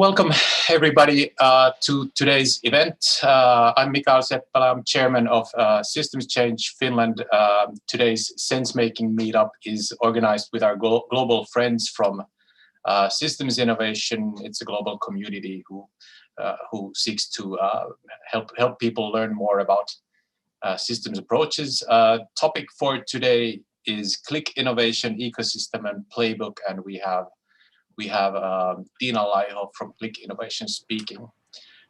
Welcome everybody to today's event. I'm Mikael Seppälä, I'm chairman of Systems Change Finland. Today's Sensemaking meetup is organized with our global friends from Systems Innovation. It's a global community who seeks to help people learn more about systems approaches. Topic for today is CLIC Innovation ecosystem and playbook, and we have Tiina Laiho from CLIC Innovation speaking.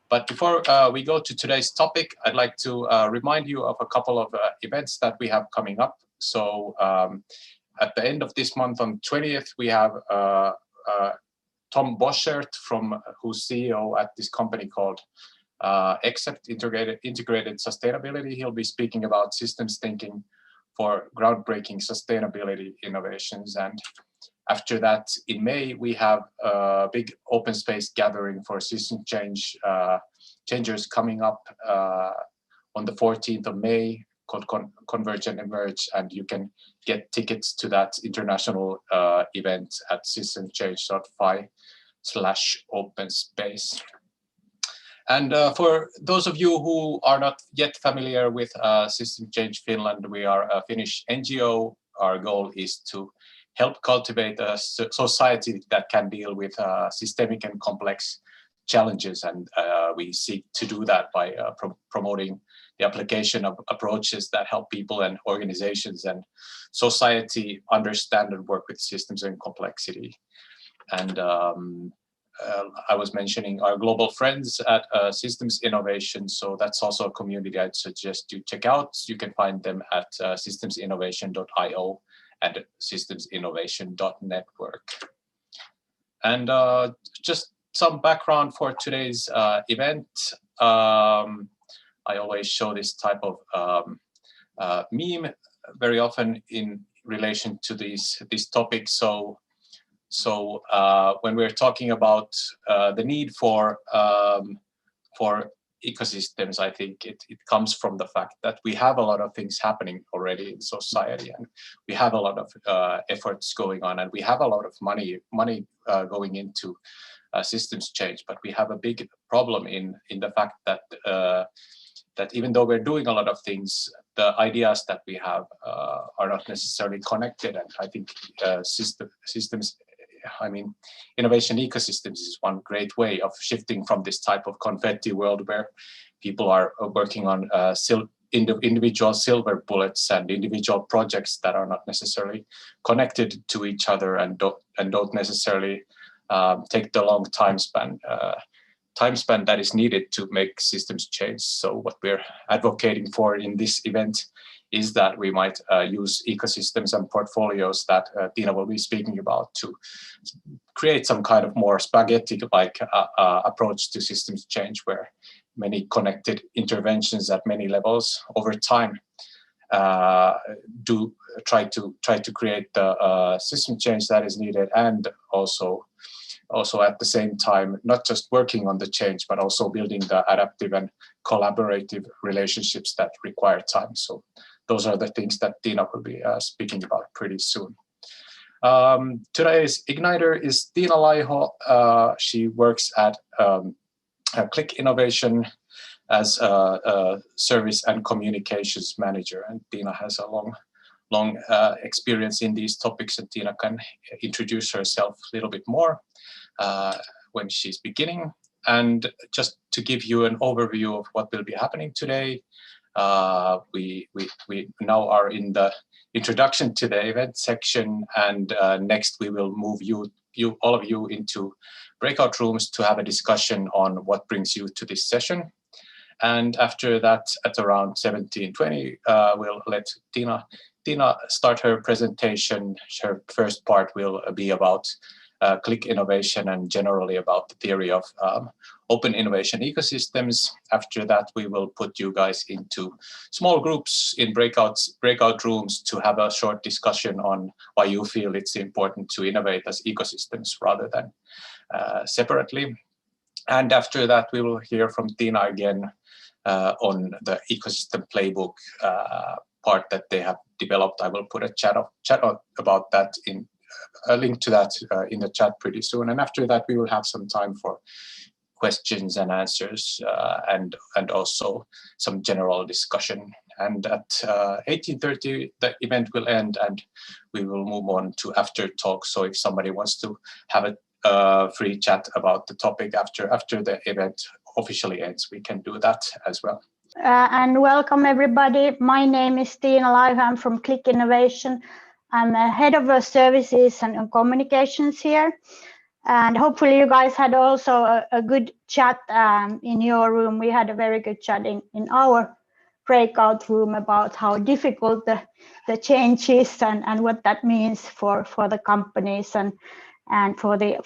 But before we go to today's topic, I'd like to remind you of a couple of events that we have coming up. So at the end of this month, on 20th, we have Tom Boschert, who's CEO at this company called Accept Integrated Sustainability. He'll be speaking about systems thinking for groundbreaking sustainability innovations. And after that, in May, we have a big open space gathering for system changers coming up on the 14th of May called Converge and Emerge, and you can get tickets to that international event at systemchange.fi/openspace. And for those of you who are not yet familiar with System Change Finland, we are a Finnish NGO. Our goal is to help cultivate a society that can deal with systemic and complex challenges. And we seek to do that by promoting the application of approaches that help people and organizations and society understand and work with systems and complexity. And I was mentioning our global friends at Systems Innovation, so that's also a community I'd suggest you check out. You can find them at systemsinnovation.io and systemsinnovation.network. And just some background for today's event. I always show this type of meme very often in relation to these topics. So when we're talking about the need for ecosystems, I think it comes from the fact that we have a lot of things happening already in society, and we have a lot of efforts going on, and we have a lot of money going into systems change. But we have a big problem in the fact that that even though we're doing a lot of things, the ideas that we have are not necessarily connected. And I think innovation ecosystems is one great way of shifting from this type of confetti world where people are working on individual silver bullets and individual projects that are not necessarily connected to each other and don't necessarily take the long time span that is needed to make systems change. So what we're advocating for in this event is that we might use ecosystems and portfolios that Tiina will be speaking about to create some kind of more spaghetti-like approach to systems change, where many connected interventions at many levels over time do try to create the system change that is needed, and also at the same time, not just working on the change, but also building the adaptive and collaborative relationships that require time. So those are the things that Tiina will be speaking about pretty soon. Today's igniter is Tiina Laiho. She works at CLIC Innovation as a service and communications manager, and Tiina has a long experience in these topics, and Tiina can introduce herself a little bit more when she's beginning. And just to give you an overview of what will be happening today, we now are in the introduction to the event section, and next we will move all of you into breakout rooms to have a discussion on what brings you to this session. And after that, at around 17:20, we'll let Tiina start her presentation. Her first part will be about CLIC Innovation and generally about the theory of open innovation ecosystems. After that, we will put you guys into small groups in breakout rooms to have a short discussion on why you feel it's important to innovate as ecosystems rather than separately. And after that, we will hear from Tiina again on the ecosystem playbook part that they have developed. I will put a chat about that in a link to that in the chat pretty soon. And after that, we will have some time for questions and answers and also some general discussion. And at 18:30, the event will end and we will move on to after talk. So if somebody wants to have a free chat about the topic after the event officially ends, we can do that as well. And welcome everybody. My name is Tiina Laiho. I'm from CLIC Innovation. I'm head of services and communications here. And hopefully you guys had also a good chat in your room. We had a very good chat in our breakout room about how difficult the change is and what that means for the companies and for the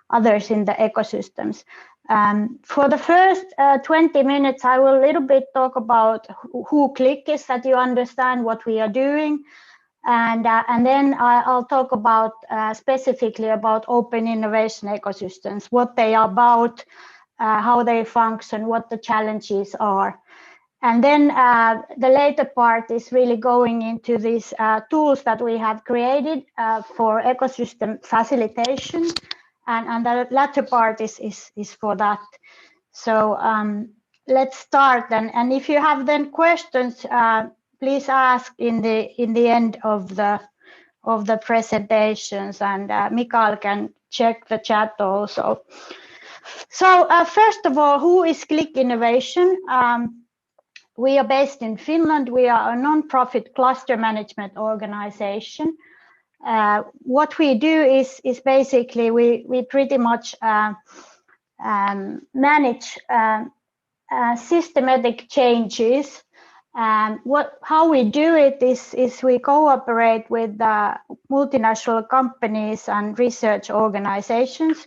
others in the ecosystems. For the first 20 minutes, I will a little bit talk about who CLIC is, that you understand what we are doing. And then I'll talk about specifically about open innovation ecosystems, what they are about, how they function, what the challenges are. And then the later part is really going into these tools that we have created for ecosystem facilitation. And the latter part is for that. So let's start then. And if you have then questions, please ask in the end of the presentations, and Mikael can check the chat also. So first of all, who is CLIC Innovation? We are based in Finland. We are a non-profit cluster management organization. What we do is basically we pretty much manage systematic changes. How we do it is we cooperate with multinational companies and research organizations.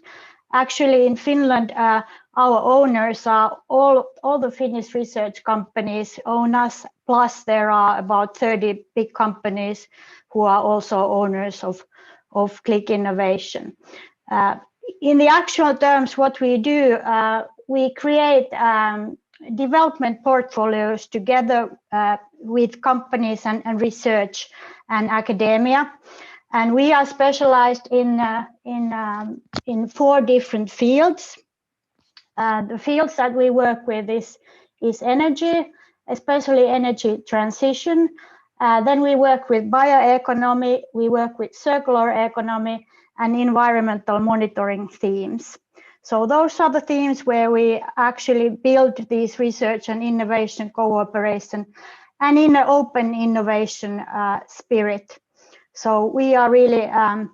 Actually, in Finland, our owners are all the Finnish research companies own us, plus there are about 30 big companies who are also owners of CLIC Innovation. In the actual terms, what we do, we create development portfolios together with companies and research and academia. And we are specialized in 4 different fields. The fields that we work with is energy, especially energy transition. Then we work with bioeconomy, we work with circular economy and environmental monitoring themes. So those are the themes where we actually build these research and innovation cooperation and in an open innovation spirit. So we are really an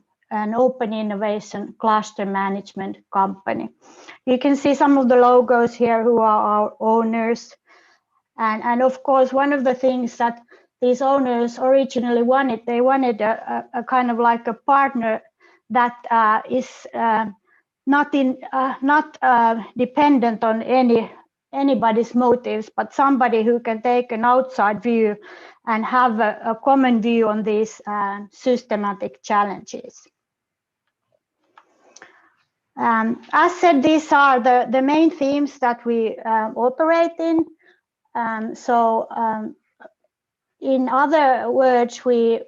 open innovation cluster management company. You can see some of the logos here who are our owners. And of course, one of the things that these owners originally wanted, they wanted a kind of like a partner that is not dependent on anybody's motives, but somebody who can take an outside view and have a common view on these systematic challenges. As said, these are the main themes that we operate in. In other words, we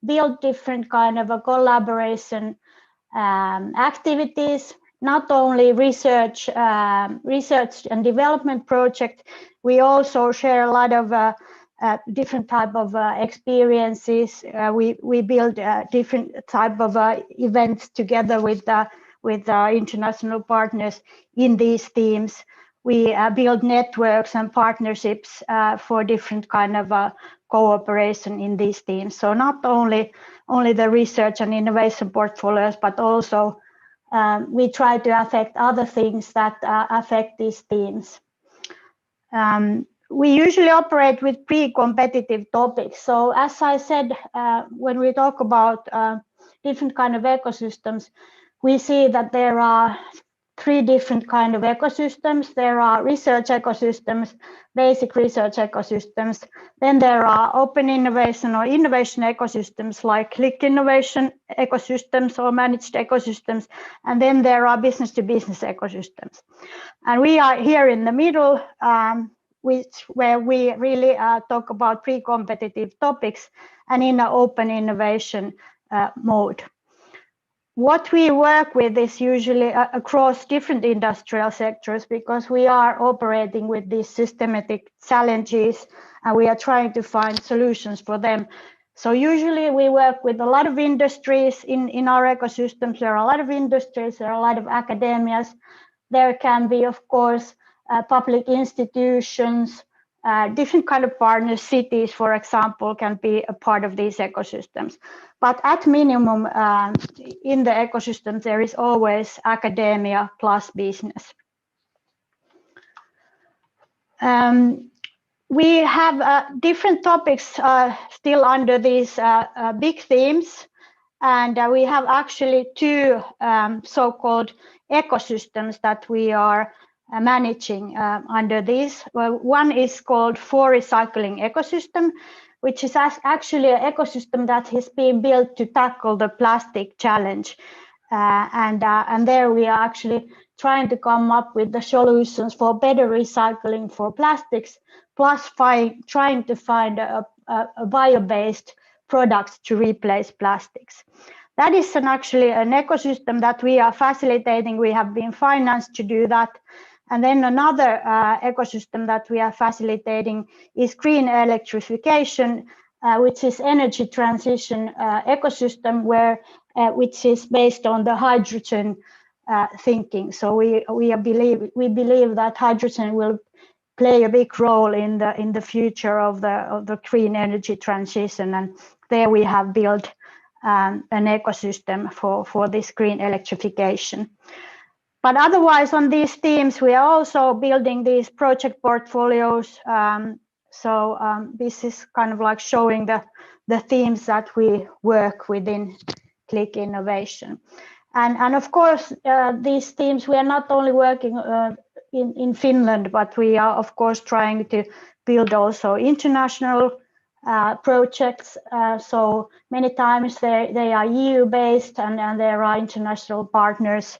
build different kind of a collaboration activities, not only research and development project. We also share a lot of different type of experiences. We build different type of events together with international partners in these themes. We build networks and partnerships for different kind of cooperation in these themes. So not only the research and innovation portfolios, but also we try to affect other things that affect these themes. We usually operate with pre-competitive topics. So as I said, when we talk about different kind of ecosystems, we see that there are 3 different kind of ecosystems. There are research ecosystems, basic research ecosystems. Then there are open innovation or innovation ecosystems like CLIC Innovation ecosystems or managed ecosystems. And then there are business to business ecosystems. And we are here in the middle, where we really talk about pre-competitive topics and in an open innovation mode. What we work with is usually across different industrial sectors, because we are operating with these systematic challenges and we are trying to find solutions for them. So usually we work with a lot of industries in our ecosystems. There are a lot of industries, there are a lot of academias. There can be, of course, public institutions, different kind of partners. Cities, for example, can be a part of these ecosystems. But at minimum, in the ecosystem, there is always academia plus business. We have different topics still under these big themes, and we have actually two so-called ecosystems that we are managing under this. Well, one is called for recycling ecosystem, which is actually an ecosystem that has been built to tackle the plastic challenge. And there we are actually trying to come up with the solutions for better recycling for plastics, plus trying to find a bio-based products to replace plastics. That is actually an ecosystem that we are facilitating. We have been financed to do that. And then another ecosystem that we are facilitating is green electrification, which is energy transition ecosystem, which is based on the hydrogen thinking. So we believe that hydrogen will play a big role in the future of the green energy transition, and there we have built an ecosystem for this green electrification. But otherwise, on these themes, we are also building these project portfolios. This is kind of like showing the themes that we work within CLIC Innovation. And of course, these themes, we are not only working in Finland, but we are, of course, trying to build also international projects. So many times they are EU-based, and there are international partners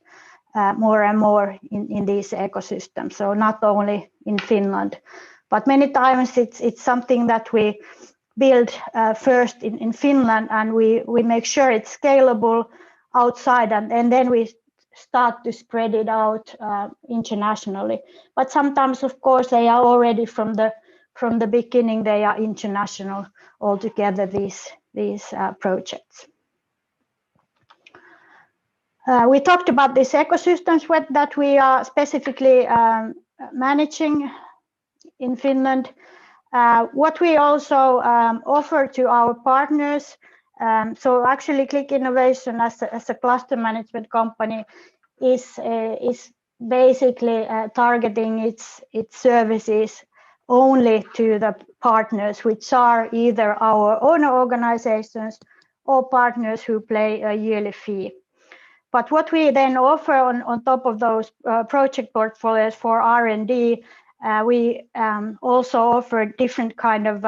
more and more in these ecosystems. So not only in Finland, but many times it's something that we build first in Finland, and we make sure it's scalable outside, and then we start to spread it out internationally. But sometimes, of course, they are already from the beginning, they are international altogether, these projects. We talked about these ecosystems that we are specifically managing in Finland. What we also offer to our partners, so actually CLIC Innovation as a cluster management company is basically targeting its services only to the partners, which are either our owner organizations or partners who pay a yearly fee. But what we then offer on top of those project portfolios for R&D, we also offer different kind of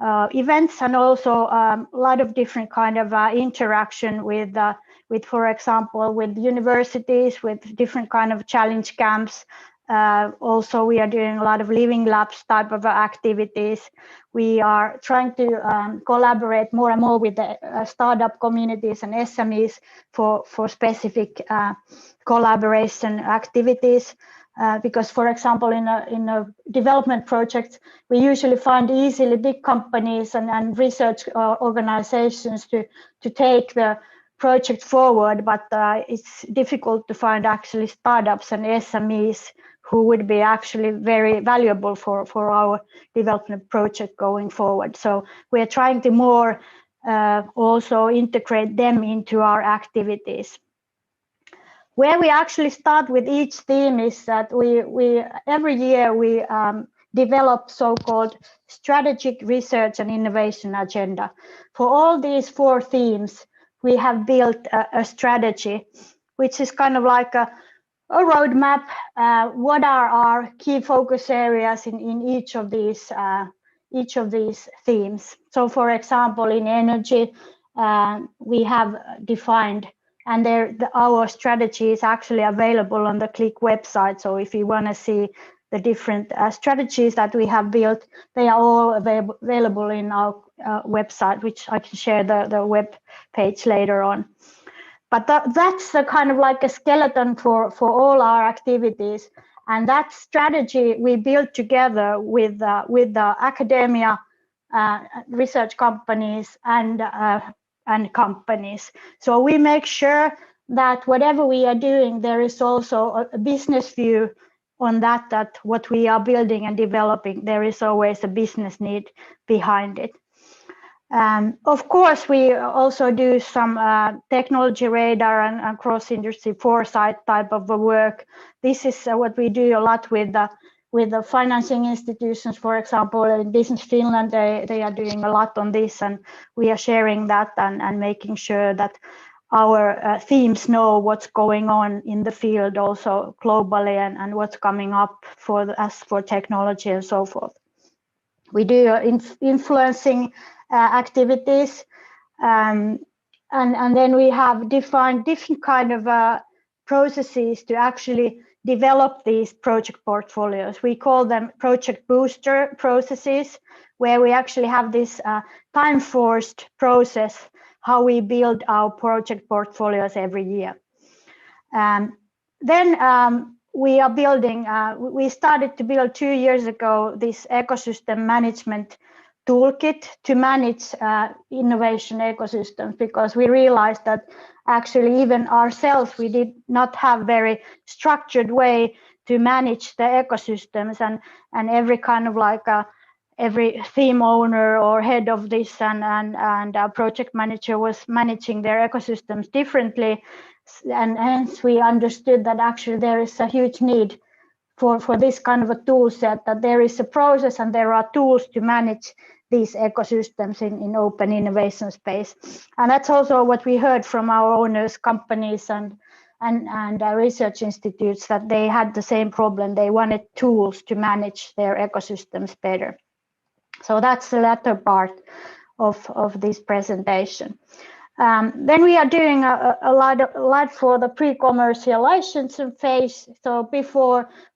events, and also a lot of different kind of interaction with, for example, with universities, with different kind of challenge camps. Also, we are doing a lot of living labs type of activities. We are trying to collaborate more and more with the startup communities and SMEs for specific collaboration activities. Because, for example, in a development project, we usually find easily big companies and research organizations to take the project forward, but it's difficult to find actually startups and SMEs who would be actually very valuable for our development project going forward. So we are trying to more also integrate them into our activities. Where we actually start with each theme is that we every year we develop so-called strategic research and innovation agenda. For all these 4 themes, we have built a strategy, which is kind of like a roadmap. What are our key focus areas in each of these themes? So, for example, in energy, we have defined, and our strategy is actually available on the CLIC website. So if you want to see the different strategies that we have built. They are all available in our website, which I can share the web page later on. But that's a kind of like a skeleton for all our activities. And that strategy we built together with the academia, research companies, and companies. So we make sure that whatever we are doing, there is also a business view on that what we are building and developing, there is always a business need behind it. Of course, we also do some technology radar and cross-industry foresight type of work. This is what we do a lot with the financing institutions, for example, in Business Finland, they are doing a lot on this, and we are sharing that and making sure that our teams know what's going on in the field also globally and what's coming up for technology and so forth. We do influencing activities, and then we have defined different kind of processes to actually develop these project portfolios. We call them project booster processes, where we actually have this time-forced process, how we build our project portfolios every year. Then we are building, we started to build 2 years ago this ecosystem management toolkit to manage innovation ecosystems, because we realized that actually even ourselves, we did not have very structured way to manage the ecosystems, and every kind of like every theme owner or head of this and project manager was managing their ecosystems differently, and hence we understood that actually there is a huge need for this kind of a tool set, that there is a process and there are tools to manage these ecosystems in open innovation space. And that's also what we heard from our owners, companies and research institutes, that they had the same problem. They wanted tools to manage their ecosystems better. So that's the latter part of this presentation. Then we are doing a lot for the pre-commercialization phase. So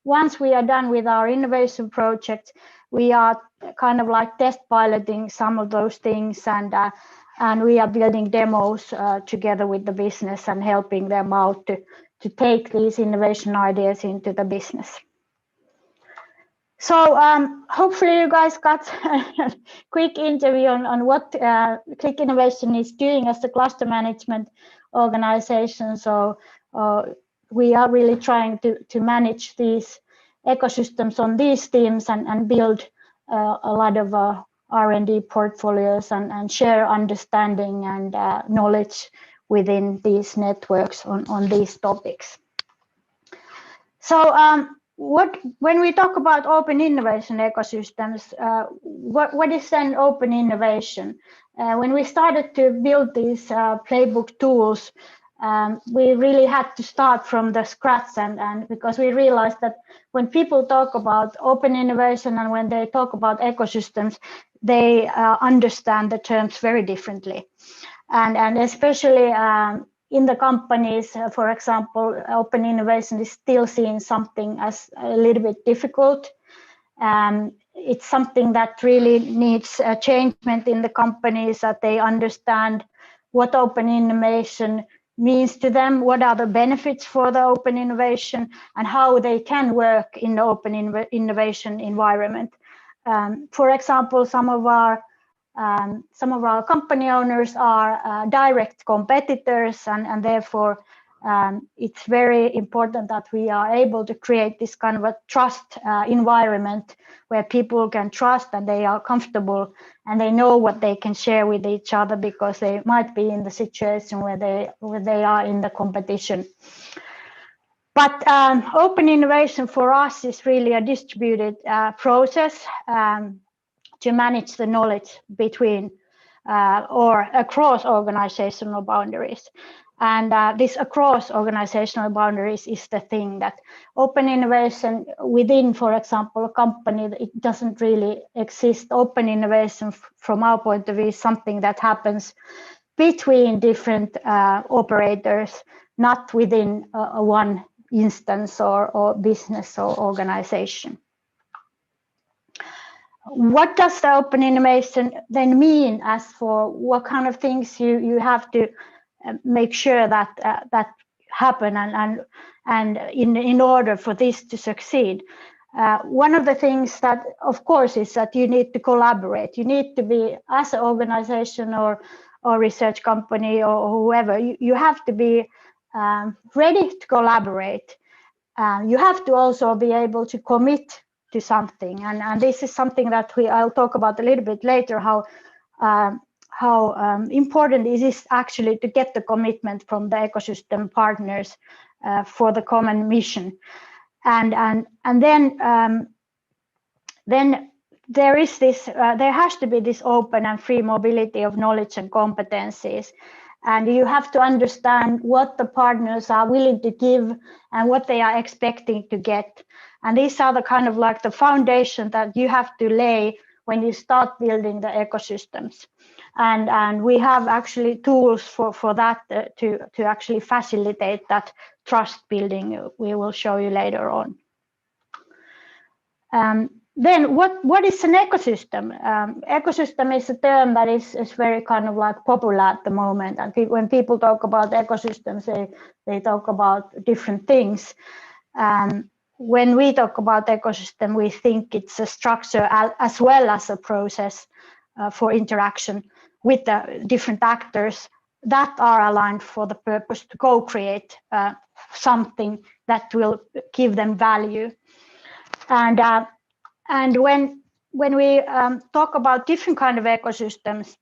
once we are done with our innovation project, we are kind of like test piloting some of those things, and we are building demos together with the business and helping them out to take these innovation ideas into the business. So hopefully you guys got a quick interview on what CLIC Innovation is doing as a cluster management organization. So we are really trying to manage these ecosystems on these teams and build a lot of R&D portfolios and share understanding and knowledge within these networks on these topics. So when we talk about open innovation ecosystems, what is then open innovation? When we started to build these Playbook tools, we really had to start from the scratch, and because we realized that when people talk about open innovation and when they talk about ecosystems, they understand the terms very differently, and especially in the companies, for example, open innovation is still seen something as a little bit difficult. It's something that really needs a changement in the companies, that they understand what open innovation means to them, what are the benefits for the open innovation, and how they can work in the open innovation environment. For example, some of our company owners are direct competitors, and therefore it's very important that we are able to create this kind of a trust environment where people can trust and they are comfortable and they know what they can share with each other, because they might be in the situation where they are in the competition. But open innovation for us is really a distributed process to manage the knowledge between or across organizational boundaries. And this across organizational boundaries is the thing, that open innovation within, for example, a company, it doesn't really exist. Open innovation from our point of view is something that happens between different operators, not within one instance or business or organization. What does the open innovation then mean as for what kind of things you have to make sure that that happen and in order for this to succeed? One of the things that, of course, is that you need to collaborate. You need to be, as an organization or research company or whoever, you have to be ready to collaborate. You have to also be able to commit to something, and this is something that I'll talk about a little bit later, how important it is actually to get the commitment from the ecosystem partners for the common mission. And then there is this, there has to be this open and free mobility of knowledge and competencies. And you have to understand what the partners are willing to give and what they are expecting to get. And these are the kind of like the foundation that you have to lay when you start building the ecosystems. And we have actually tools for that to actually facilitate that trust building. We will show you later on. Then what is an ecosystem? Ecosystem is a term that is very kind of like popular at the moment. And when people talk about ecosystems, they talk about different things. When we talk about ecosystem, we think it's a structure as well as a process for interaction with the different actors that are aligned for the purpose to co-create something that will give them value. And when we talk about different kind of ecosystems,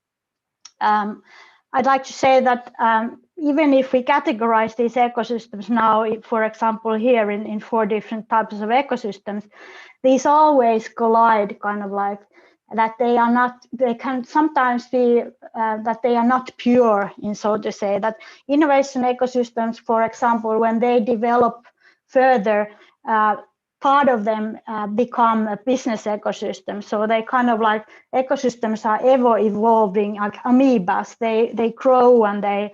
I'd like to say that even if we categorize these ecosystems now, for example, here in 4 different types of ecosystems, these always collide, kind of like that they are not, they can sometimes be that they are not pure, in so to say, that innovation ecosystems, for example, when they develop further, part of them become a business ecosystem. So they kind of like, ecosystems are ever evolving, like amoebas. They grow and they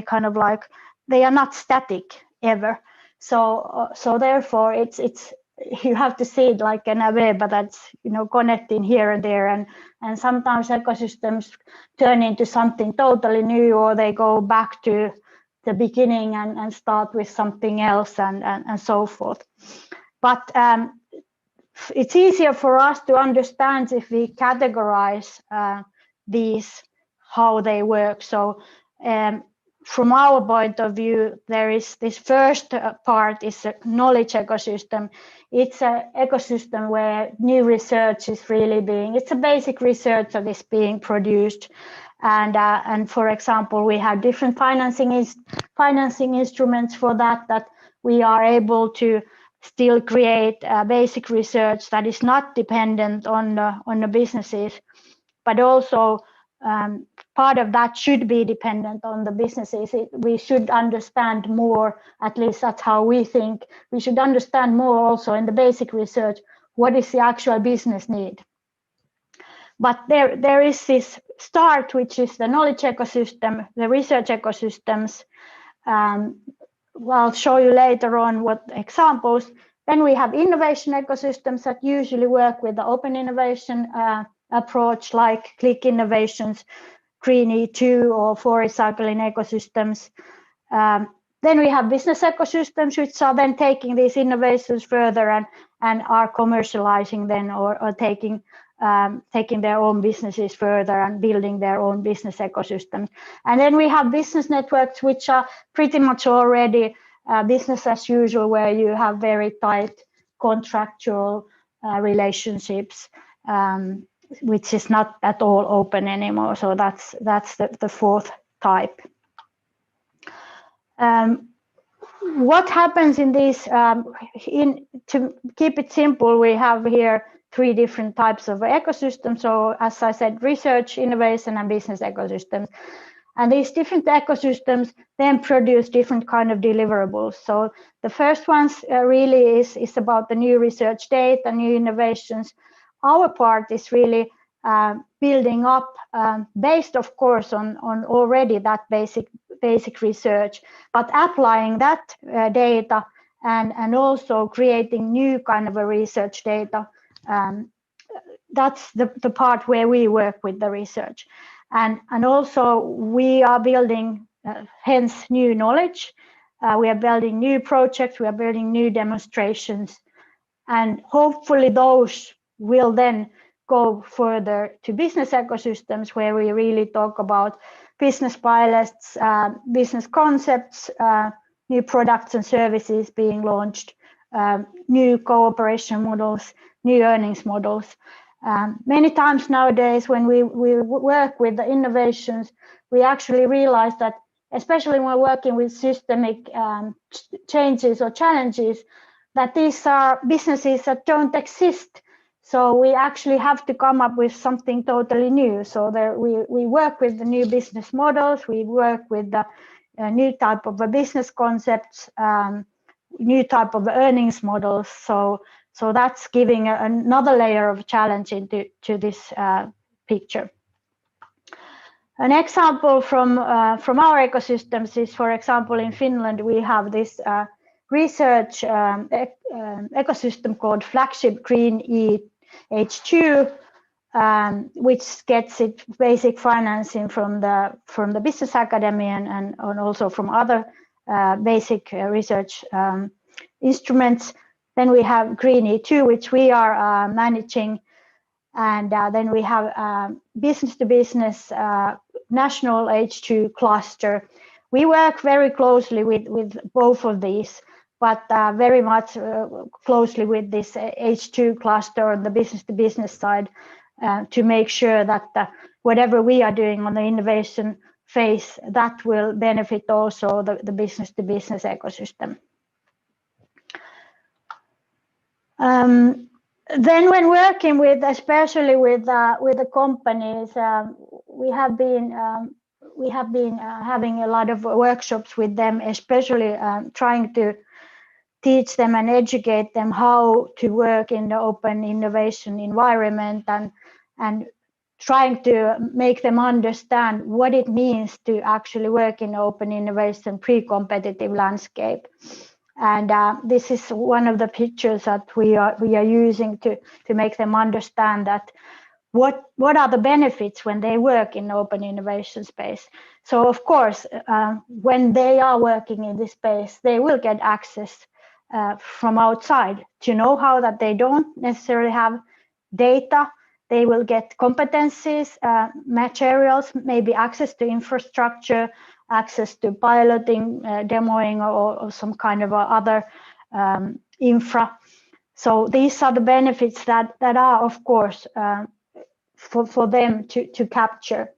kind of like, they are not static ever. So therefore it's you have to see it like an amoeba that's, you know, connecting here and there, and sometimes ecosystems turn into something totally new, or they go back to the beginning and start with something else and so forth. But it's easier for us to understand if we categorize these, how they work. So from our point of view, there is this first part is a knowledge ecosystem. It's an ecosystem where new research is really being, it's a basic research that is being produced. And for example, we have different financing instruments for that we are able to still create basic research that is not dependent on the businesses, but also part of that should be dependent on the businesses. We should understand more, at least that's how we think. We should understand more also in the basic research, what is the actual business need. But there is this start, which is the knowledge ecosystem, the research ecosystems. I'll show you later on what examples. Then we have innovation ecosystems that usually work with the open innovation approach, like CLIC Innovations, Green E2 or for recycling ecosystems. Then we have business ecosystems, which are then taking these innovations further and are commercializing then or taking their own businesses further and building their own business ecosystems. And then we have business networks, which are pretty much already business as usual, where you have very tight contractual relationships, which is not at all open anymore. So that's the 4th type. What happens in these, to keep it simple, we have here 3 different types of ecosystems. So as I said, research, innovation, and business ecosystems. And these different ecosystems then produce different kind of deliverables. So the first ones really is about the new research data, new innovations. Our part is really building up, based of course on already that basic research, but applying that data and also creating new kind of a research data that's the part where we work with the research. And also we are building, hence new knowledge. We are building new projects, we are building new demonstrations, and hopefully those will then go further to business ecosystems where we really talk about business pilots, business concepts, new products and services being launched, new cooperation models, new earnings models. Many times nowadays when we work with the innovations, we actually realize that, especially when working with systemic changes or challenges, that these are businesses that don't exist. So we actually have to come up with something totally new. So there we work with the new business models, we work with the new type of business concepts, new type of earnings models. So that's giving another layer of challenge into this picture. An example from our ecosystems is, for example, in Finland, we have this research ecosystem called Flagship Green EH2, which gets its basic financing from the Business Academy and also from other basic research instruments. Then we have Green E2, which we are managing, and then we have business-to-business national H2 cluster. We work very closely with both of these, but very much closely with this H2 cluster on the business-to-business side to make sure that whatever we are doing on the innovation phase, that will benefit also the business-to-business ecosystem. Then when working with, especially with the companies, we have been having a lot of workshops with them, especially trying to teach them and educate them how to work in the open innovation environment, and trying to make them understand what it means to actually work in open innovation pre-competitive landscape. And this is one of the pictures that we are using to make them understand that what are the benefits when they work in open innovation space. So of course, when they are working in this space, they will get access from outside to know-how that they don't necessarily have, data. They will get competencies, materials, maybe access to infrastructure, access to piloting, demoing, or some kind of other infra. So these are the benefits that are, of course, for them to capture.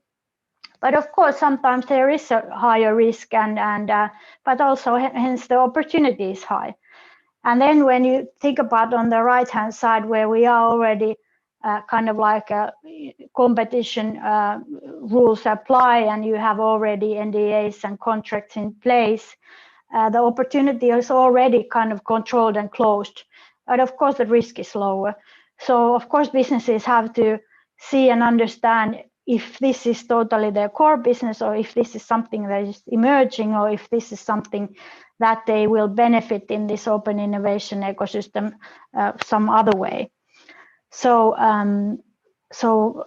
But of course, sometimes there is a higher risk, but also hence the opportunity is high. And then when you think about on the right-hand side, where we are already kind of like a competition rules apply, and you have already NDAs and contracts in place, the opportunity is already kind of controlled and closed. But of course, the risk is lower. So of course, businesses have to see and understand if this is totally their core business, or if this is something that is emerging, or if this is something that they will benefit in this open innovation ecosystem some other way. So so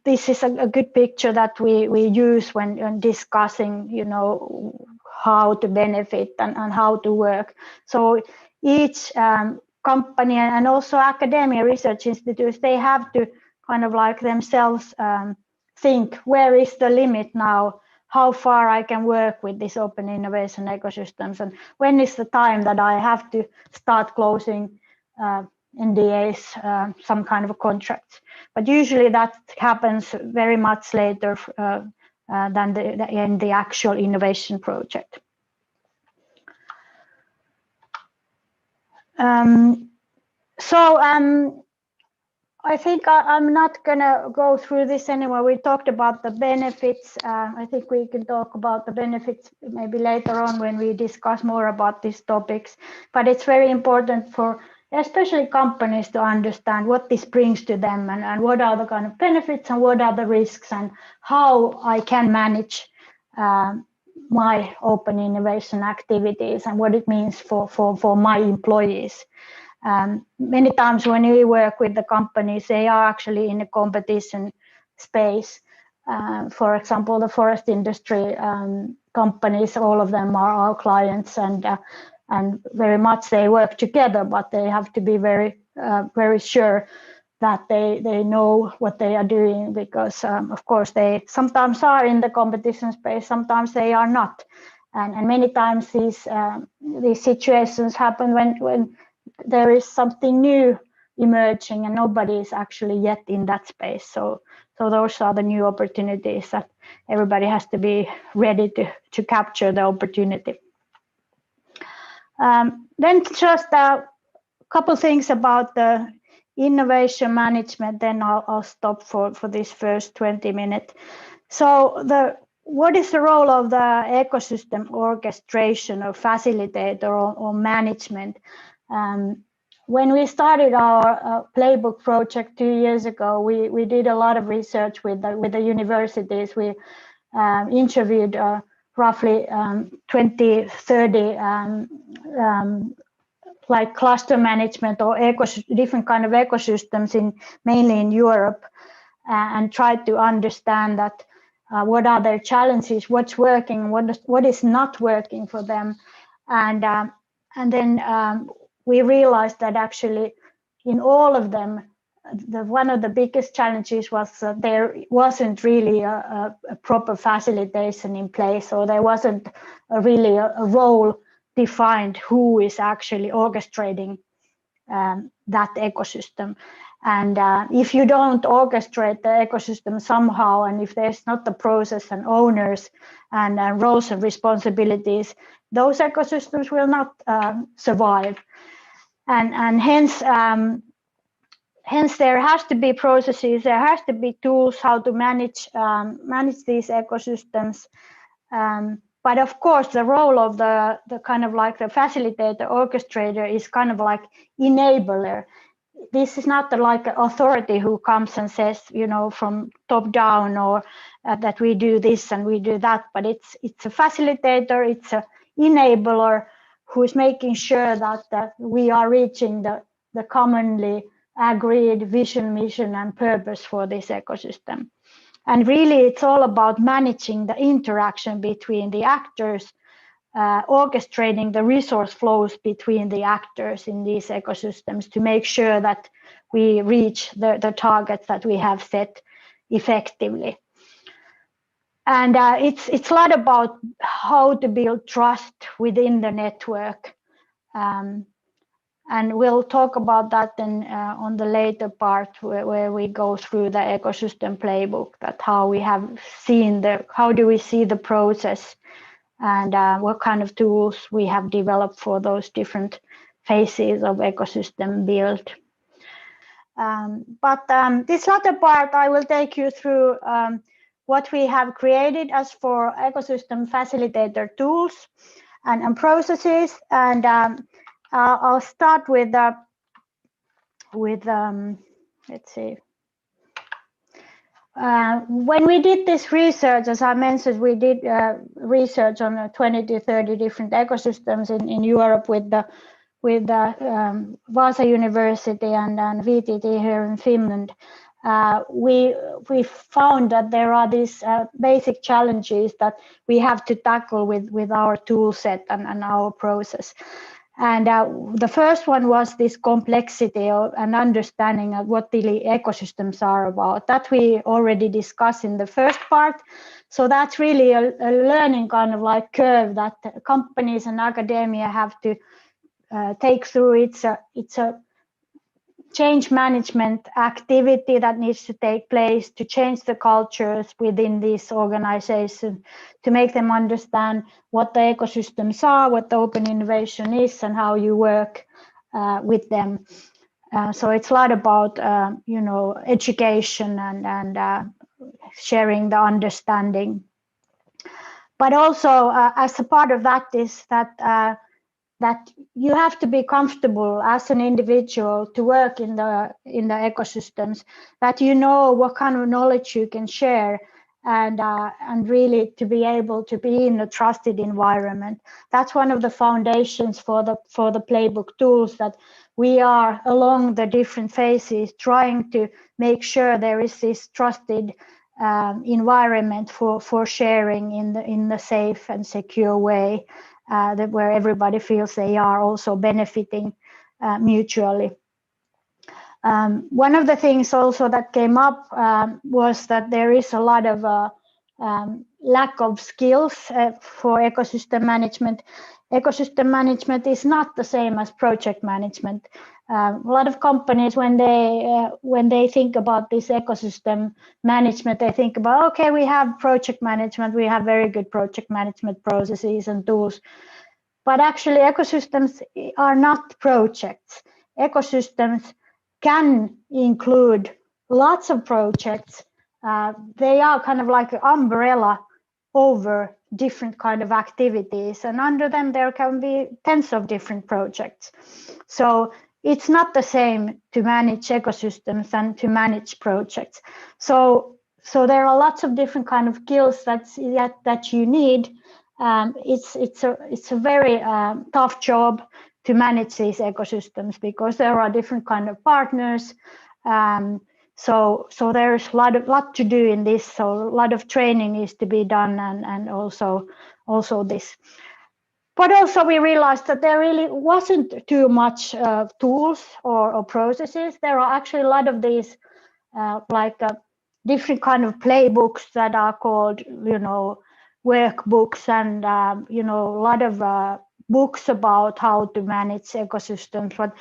this is a good picture that we use when discussing, you know, how to benefit and how to work. So each company and also academia research institutes, they have to kind of like themselves think, where is the limit now? How far I can work with this open innovation ecosystems, and when is the time that I have to start closing NDAs, some kind of contracts. But usually that happens very much later than in the actual innovation project. I think I'm not gonna go through this anymore. We talked about the benefits. I think we can talk about the benefits maybe later on when we discuss more about these topics. But it's very important for especially companies to understand what this brings to them, and what are the kind of benefits and what are the risks, and how I can manage my open innovation activities and what it means for my employees. Many times when we work with the companies, they are actually in a competition space. For example, the forest industry companies, all of them are our clients, and very much they work together, but they have to be very sure that they know what they are doing, because of course they sometimes are in the competition space, sometimes they are not, and many times these situations happen when there is something new emerging and nobody is actually yet in that space. So those are the new opportunities that everybody has to be ready to capture the opportunity. Then just a couple things about the innovation management, then I'll stop for this first 20 minutes. So what is the role of the ecosystem orchestration or facilitator or management? When we started our Playbook project 2 years ago, we did a lot of research with the universities. We interviewed roughly 20, 30 like cluster management or different kind of ecosystems mainly in Europe, and tried to understand that what are their challenges, what's working, what is not working for them, and then we realized that actually in all of them, one of the biggest challenges was that there wasn't really a proper facilitation in place, so there wasn't really a role defined who is actually orchestrating that ecosystem. And if you don't orchestrate the ecosystem somehow, and if there's not the process and owners and roles and responsibilities, those ecosystems will not survive. And hence there has to be processes, there has to be tools how to manage these ecosystems. But of course, the role of the kind of like the facilitator, orchestrator is kind of like enabler. This is not like an authority who comes and says, you know, from top down, or that we do this and we do that, but it's a facilitator, it's an enabler who is making sure that we are reaching the commonly agreed vision, mission, and purpose for this ecosystem. And really, it's all about managing the interaction between the actors, orchestrating the resource flows between the actors in these ecosystems to make sure that we reach the targets that we have set effectively. And it's a lot about how to build trust within the network. And we'll talk about that then on the later part where we go through the ecosystem playbook, that how we have seen how do we see the process, and what kind of tools we have developed for those different phases of ecosystem build. But this latter part, I will take you through what we have created as for ecosystem facilitator tools and processes. And I'll start with let's see. When we did this research, as I mentioned, we did research on 20 to 30 different ecosystems in Europe with Vaasa University and VTT here in Finland. We found that there are these basic challenges that we have to tackle with our tool set and our process. And the first one was this complexity and understanding of what the ecosystems are about. That we already discussed in the first part. So that's really a learning kind of like curve that companies and academia have to take through. It's a change management activity that needs to take place to change the cultures within this organization, to make them understand what the ecosystems are, what the open innovation is, and how you work with them. So it's a lot about you know, education and sharing the understanding. But also as a part of that is that you have to be comfortable as an individual to work in the ecosystems, that you know what kind of knowledge you can share, and really to be able to be in a trusted environment. That's one of the foundations for the Playbook tools, that we are along the different phases trying to make sure there is this trusted environment for sharing in the safe and secure way, that where everybody feels they are also benefiting mutually. One of the things also that came up was that there is a lot of lack of skills for ecosystem management. Ecosystem management is not the same as project management. A lot of companies, when they think about this ecosystem management, they think about, okay, we have project management, we have very good project management processes and tools, but actually ecosystems are not projects. Ecosystems can include lots of projects. They are kind of like an umbrella over different kind of activities, and under them there can be tens of different projects. So it's not the same to manage ecosystems and to manage projects. So there are lots of different kind of skills that you need. It's a very tough job to manage these ecosystems because there are different kind of partners. So there's a lot to do in this. So a lot of training needs to be done, and also this. But also we realized that there really wasn't too much tools or processes. There are actually a lot of these different kind of playbooks that are called, workbooks, and a lot of books about how to manage ecosystems. But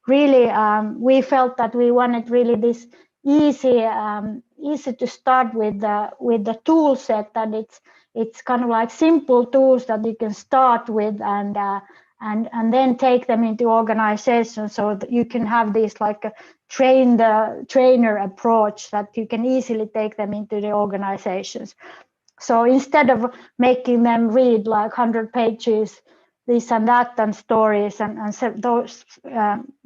really, we felt that we wanted really this easy to start with the tool set, that it's kind of like simple tools that you can start with and then take them into organizations, so that you can have this like a trainer approach, that you can easily take them into the organizations. So instead of making them read like 100 pages, this and that, and stories and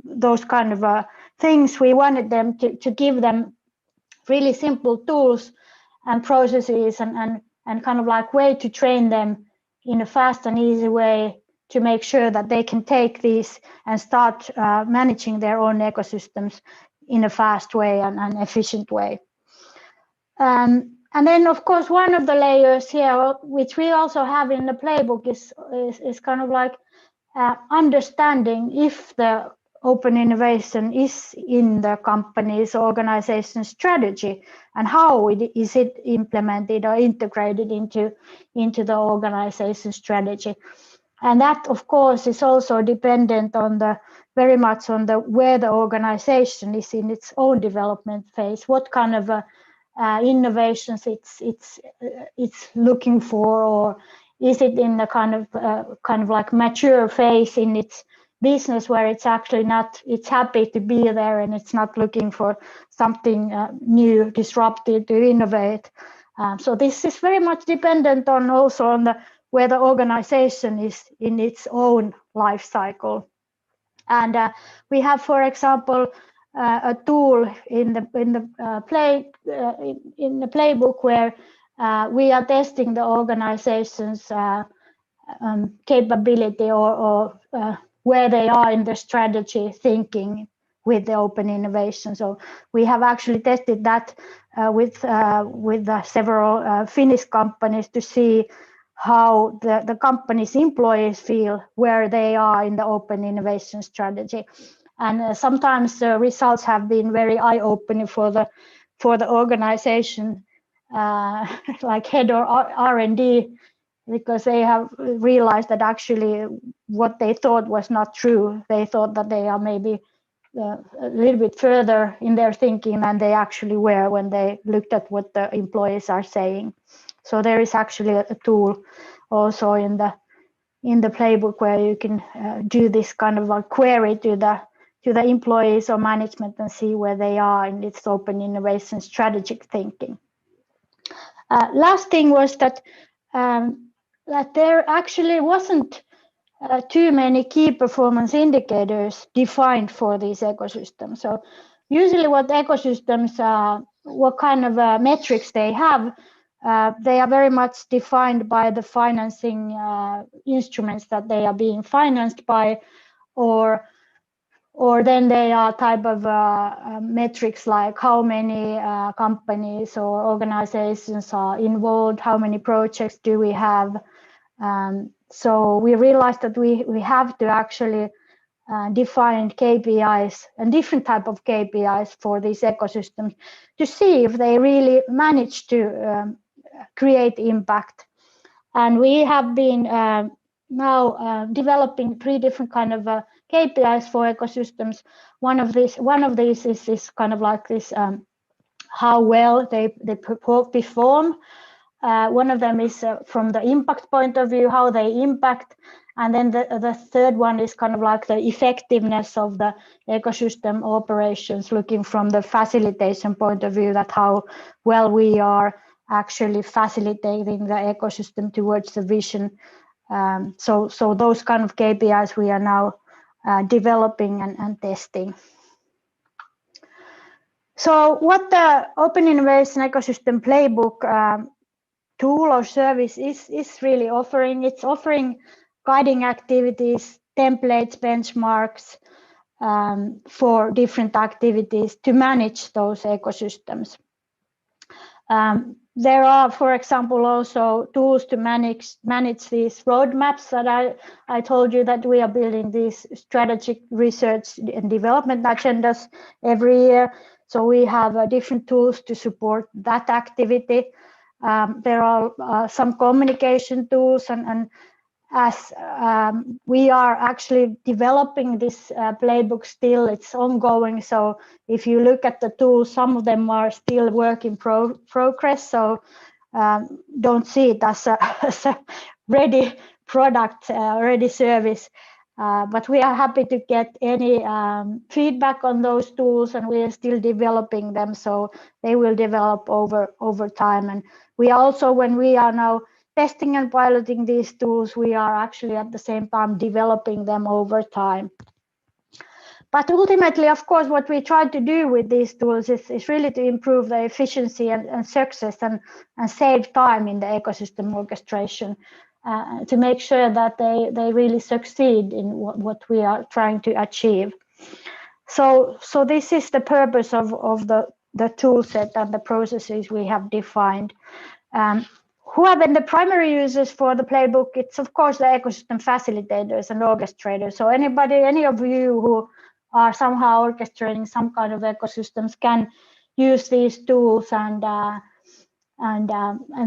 those kind of things, we wanted them to give them really simple tools and processes and kind of like way to train them in a fast and easy way, to make sure that they can take these and start managing their own ecosystems in a fast way and efficient way. And then, of course, one of the layers here, which we also have in the playbook, is kind of like understanding if the open innovation is in the company's organization strategy, and how is it implemented or integrated into the organization strategy. And that, of course, is also dependent on very much on where the organization is in its own development phase, what kind of innovations it's looking for, or is it in the kind of like mature phase in its business, where it's actually not, it's happy to be there and it's not looking for something new, disruptive to innovate. So this is very much dependent on also on where the organization is in its own life cycle. And we have, for example, a tool in the playbook where we are testing the organization's capability or where they are in the strategy thinking with the open innovation. So we have actually tested that with several Finnish companies to see how the company's employees feel where they are in the open innovation strategy. And sometimes the results have been very eye-opening for the organization, like head or R&D, because they have realized that actually what they thought was not true. They thought that they are maybe a little bit further in their thinking than they actually were when they looked at what the employees are saying. So there is actually a tool also in the playbook where you can do this kind of a query to the employees or management and see where they are in its open innovation strategic thinking. Last thing was that there actually wasn't too many key performance indicators defined for these ecosystems. So usually what ecosystems, what kind of metrics they have, they are very much defined by the financing instruments that they are being financed by, or then they are type of metrics like how many companies or organizations are involved, how many projects do we have. So we realized that we have to actually define KPIs and different type of KPIs for these ecosystems to see if they really manage to create impact. And we have been now developing 3 different kind of KPIs for ecosystems. One of these is kind of like this how well they perform. One of them is from the impact point of view, how they impact. And then the third one is kind of like the effectiveness of the ecosystem operations, looking from the facilitation point of view, that how well we are actually facilitating the ecosystem towards the vision. So those kind of KPIs we are now developing and testing. So what the Open Innovation Ecosystem Playbook tool or service is really offering, it's offering guiding activities, templates, benchmarks for different activities to manage those ecosystems. There are, for example, also tools to manage these roadmaps that I told you, that we are building these strategic research and development agendas every year. So we have different tools to support that activity. There are some communication tools, and as we are actually developing this playbook still, it's ongoing. So if you look at the tools, some of them are still work in progress. So don't see it as a ready product, ready service. But we are happy to get any feedback on those tools, and we are still developing them. So they will develop over time. And we are also, when we are now testing and piloting these tools, we are actually at the same time developing them over time. But ultimately, of course, what we try to do with these tools is really to improve the efficiency and success and save time in the ecosystem orchestration, to make sure that they really succeed in what we are trying to achieve. So this is the purpose of the tool set and the processes we have defined. Who are then the primary users for the playbook? It's of course the ecosystem facilitators and orchestrators. So any of you who are somehow orchestrating some kind of ecosystems can use these tools and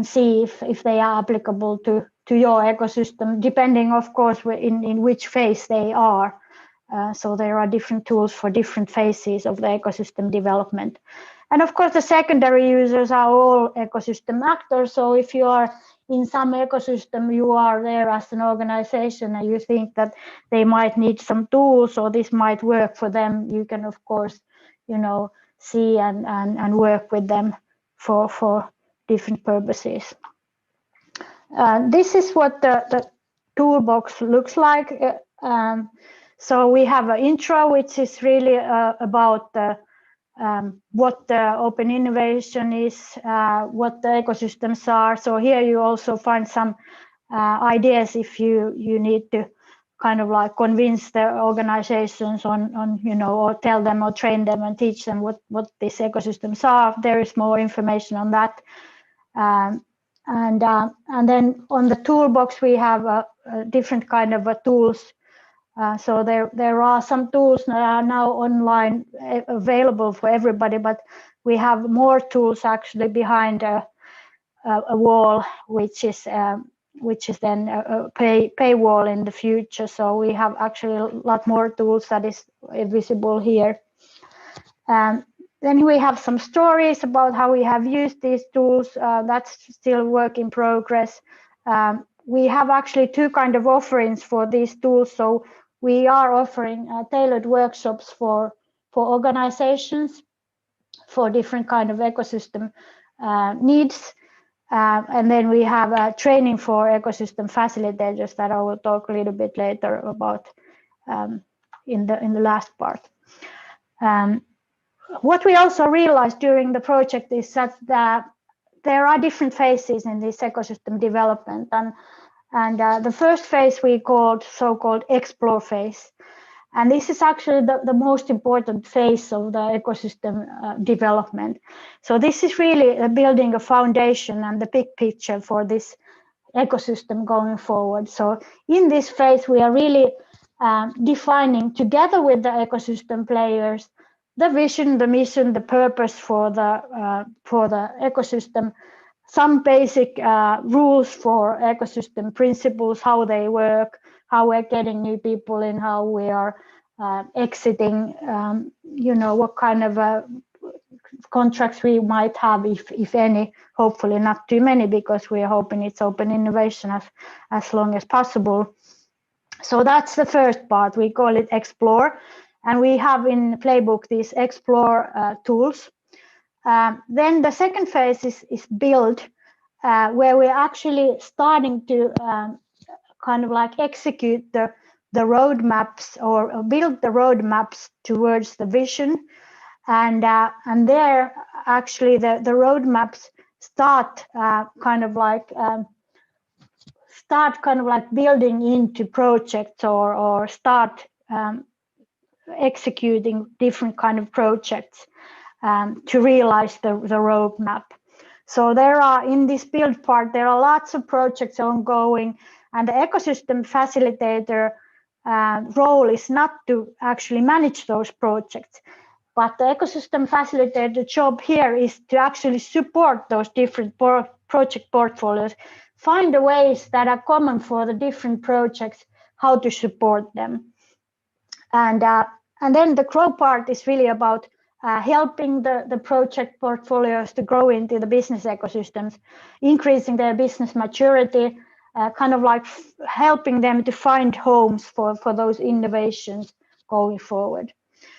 see if they are applicable to your ecosystem, depending of course in which phase they are. So there are different tools for different phases of the ecosystem development. And of course, the secondary users are all ecosystem actors. So if you are in some ecosystem, you are there as an organization and you think that they might need some tools or this might work for them, you can of course, see and work with them for different purposes. This is what the toolbox looks like. So we have an intro, which is really about what the open innovation is, what the ecosystems are. So here you also find some ideas if you need to kind of like convince the organizations on or tell them or train them and teach them what these ecosystems are. There is more information on that. And then on the toolbox we have a different kind of tools. So there are some tools that are now online available for everybody, but we have more tools actually behind a wall, which is then a paywall in the future. So we have actually a lot more tools that is visible here. Then we have some stories about how we have used these tools. That's still work in progress. We have actually 2 kind of offerings for these tools. So we are offering tailored workshops for organizations for different kind of ecosystem needs. And then we have training for ecosystem facilitators that I will talk a little bit later about in the last part. What we also realized during the project is that there are different phases in this ecosystem development, and the first phase we called so-called explore phase. And this is actually the most important phase of the ecosystem development. So this is really building a foundation and the big picture for this ecosystem going forward. So in this phase, we are really defining together with the ecosystem players the vision, the mission, the purpose for the ecosystem, some basic rules for ecosystem principles, how they work, how we're getting new people in, how we are exiting, what kind of contracts we might have, if any, hopefully not too many, because we are hoping it's open innovation as long as possible. So that's the first part, we call it explore. And we have in Playbook these explore tools. Then the second phase is build, where we're actually starting to kind of like execute the roadmaps or build the roadmaps towards the vision, and there actually the roadmaps start kind of like building into projects or start executing different kind of projects to realize the roadmap. So there are, in this build part, there are lots of projects ongoing, and the ecosystem facilitator role is not to actually manage those projects, but the ecosystem facilitator job here is to actually support those different project portfolios, find the ways that are common for the different projects, how to support them. And then the grow part is really about helping the project portfolios to grow into the business ecosystems, increasing their business maturity, kind of like helping them to find homes for those innovations going forward.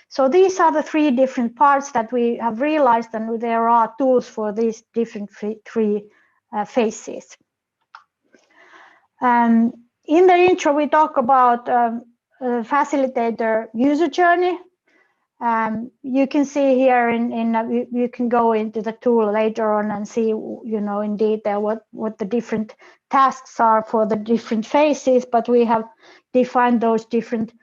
So these are the three different parts that we have realized, and there are tools for these different three phases. In the intro, we talk about facilitator user journey. You can see here you can go into the tool later on and see, in detail what the different tasks are for the different phases, but we have defined those different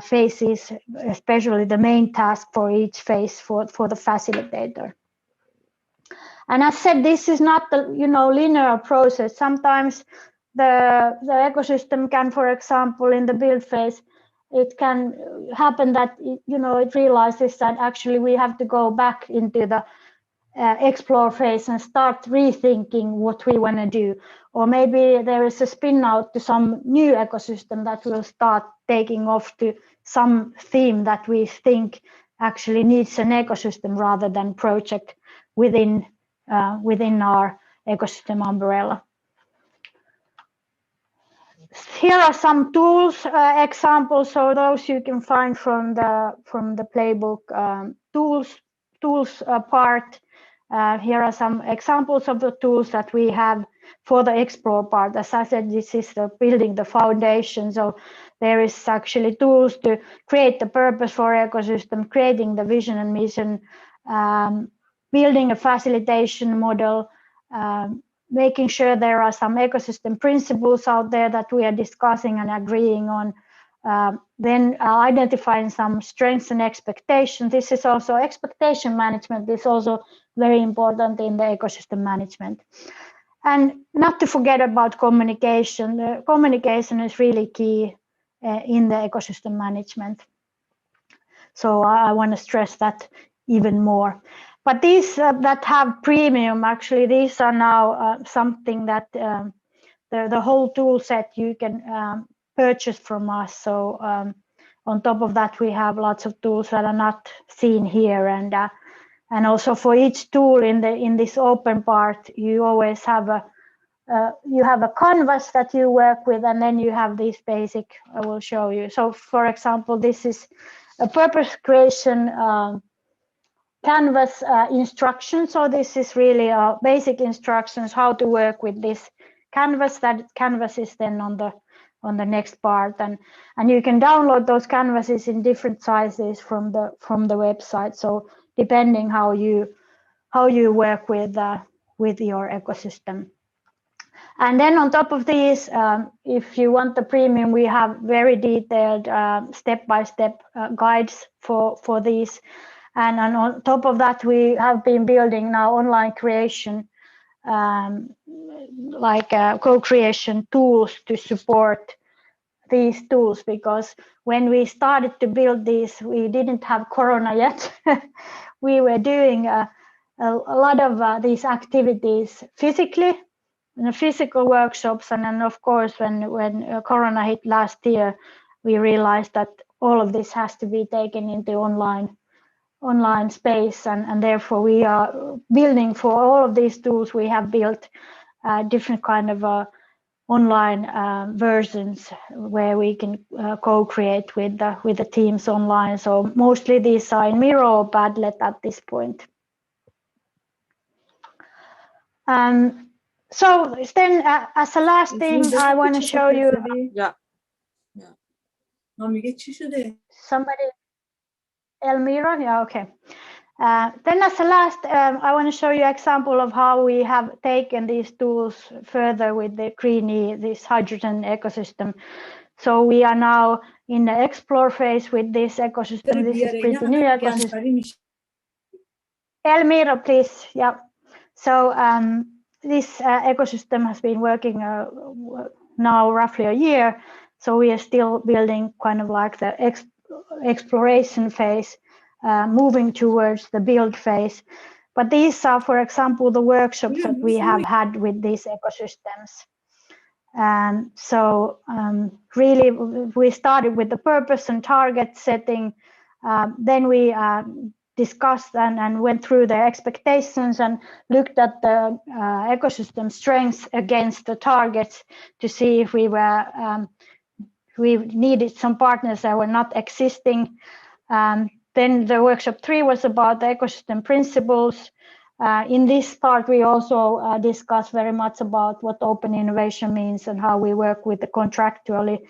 phases, especially the main task for each phase for the facilitator. And as said, this is not the linear process. Sometimes the ecosystem can, for example, in the build phase, it can happen that it realizes that actually we have to go back into the explore phase and start rethinking what we want to do. Or maybe there is a spin out to some new ecosystem that will start taking off to some theme that we think actually needs an ecosystem rather than project within our ecosystem umbrella. Here are some tools examples, so those you can find from the Playbook tools part. Here are some examples of the tools that we have for the explore part. As I said, this is the building the foundation. So there is actually tools to create the purpose for ecosystem, creating the vision and mission, building a facilitation model, making sure there are some ecosystem principles out there that we are discussing and agreeing on. Then identifying some strengths and expectations. This is also expectation management. This is also very important in the ecosystem management. And not to forget about communication. The communication is really key in the ecosystem management. So I want to stress that even more. But these that have premium, actually, these are now something that the whole tool set you can purchase from us. So on top of that, we have lots of tools that are not seen here, and also for each tool in this open part, you always have a canvas that you work with, and then you have these basic. I will show you. So, for example, this is a purpose creation canvas instruction. So this is really basic instructions how to work with this canvas. That canvas is then on the next part, and you can download those canvases in different sizes from the website. So depending how you work with with your ecosystem. And then on top of these, if you want the premium, we have very detailed step-by-step guides for these. And on top of that, we have been building now online creation, like co-creation tools to support these tools, because when we started to build these, we didn't have Corona yet. We were doing a lot of these activities physically, in the physical workshops, and then of course when Corona hit last year, we realized that all of this has to be taken into online space, and therefore we are building for all of these tools. We have built different kind of online versions where we can co-create with the teams online. So mostly these are in Miro or Padlet at this point. So then, as a last thing, I want to show you. Yeah. Somebody, Elmira, yeah, okay. Then, as a last, I want to show you an example of how we have taken these tools further with the Greenie, this hydrogen ecosystem. So we are now in the explore phase with this ecosystem. This is pretty new ecosystem. Elmira, please, yeah. So this ecosystem has been working now roughly a year. So we are still building kind of like the exploration phase, moving towards the build phase. But these are, for example, the workshops that we have had with these ecosystems. So really, we started with the purpose and target setting. Then we discussed and went through the expectations and looked at the ecosystem strengths against the targets to see if we needed some partners that were not existing. Then the workshop 3 was about the ecosystem principles. In this part, we also discuss very much about what open innovation means and how we work with the contractually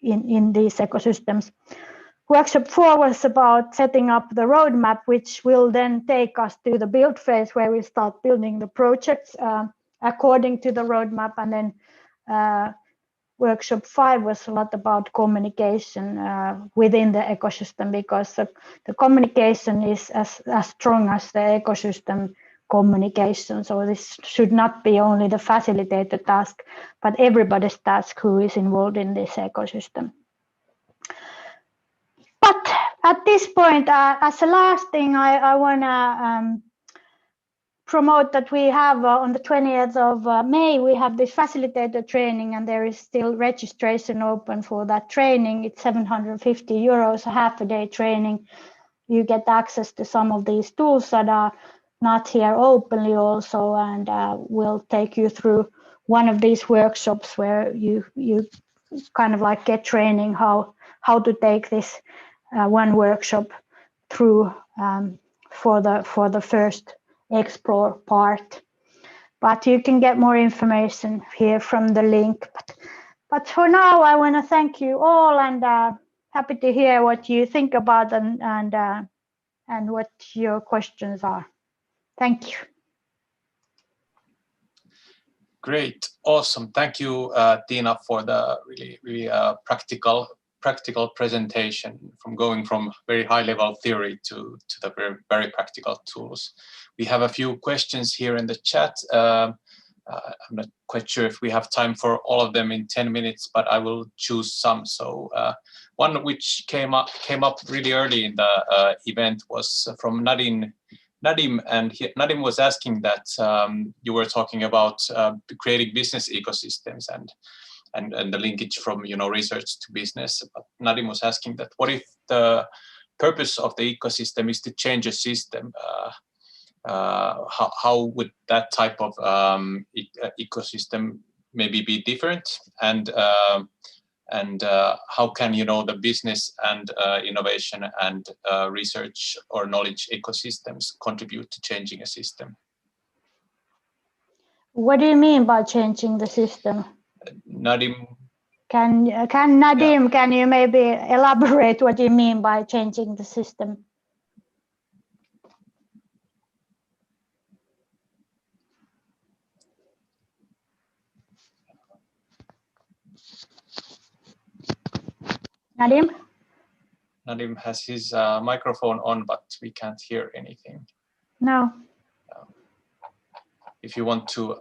in these ecosystems. Workshop 4 was about setting up the roadmap, which will then take us to the build phase where we start building the projects according to the roadmap. And then workshop 5 was a lot about communication within the ecosystem, because the communication is as strong as the ecosystem communication. So this should not be only the facilitator task, but everybody's task who is involved in this ecosystem. But at this point, as a last thing, I want to promote that we have on the 20th of May, we have this facilitator training, and there is still registration open for that training. It's 750 euros, a half-a-day training. You get access to some of these tools that are not here openly also, and we'll take you through one of these workshops where you kind of like get training how to take this one workshop through for the first explore part. But you can get more information here from the link. But for now, I want to thank you all, and happy to hear what you think about and what your questions are. Thank you. Great, awesome. Thank you, Tiina, for the really practical presentation, from going from very high level theory to the very practical tools. We have a few questions here in the chat. I'm not quite sure if we have time for all of them in 10 minutes, but I will choose some. So one which came up really early in the event was from Nadim, and Nadim was asking that you were talking about creating business ecosystems and the linkage from research to business. But Nadim was asking that what if the purpose of the ecosystem is to change a system? How would that type of ecosystem maybe be different? And how can the business and innovation and research or knowledge ecosystems contribute to changing a system? What do you mean by changing the system? Nadim. Can Nadim, yeah. Can you maybe elaborate what you mean by changing the system? Nadim? Nadim has his microphone on, but we can't hear anything. No. If you want to,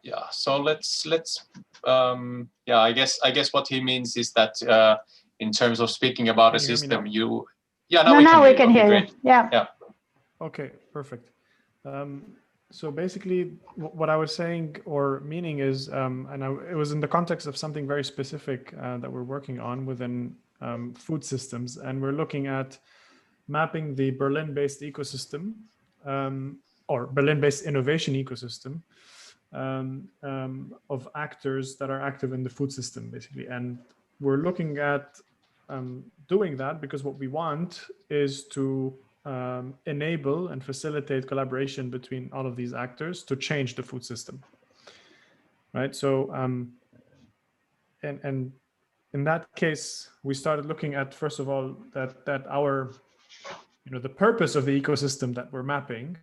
yeah. So let's yeah. I guess what he means is that in terms of speaking about a system, now we can hear you. Yeah. Yeah. Okay, perfect. So basically, what I was saying or meaning is, it was in the context of something very specific that we're working on within food systems, and we're looking at mapping the Berlin-based ecosystem or Berlin-based innovation ecosystem of actors that are active in the food system, basically. And we're looking at doing that because what we want is to enable and facilitate collaboration between all of these actors to change the food system, right? So, and in that case, we started looking at, first of all, that our, the purpose of the ecosystem that we're mapping,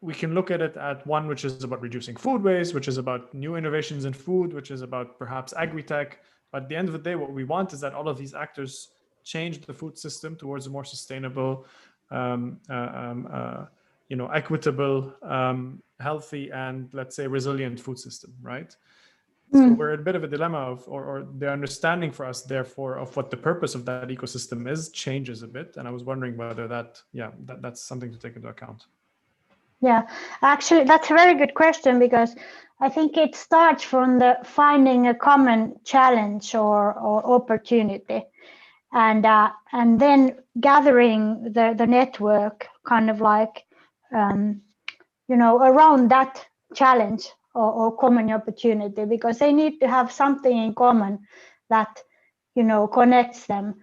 we can look at it at one, which is about reducing food waste, which is about new innovations in food, which is about perhaps agri-tech. But at the end of the day, what we want is that all of these actors change the food system towards a more sustainable, equitable, healthy, and let's say resilient food system, right? So we're in a bit of a dilemma of, or the understanding for us, therefore, of what the purpose of that ecosystem is changes a bit. And I was wondering whether that's something to take into account. Yeah, actually, that's a very good question, because I think it starts from the finding a common challenge or opportunity, and then gathering the network kind of like, around that challenge or common opportunity, because they need to have something in common that, connects them.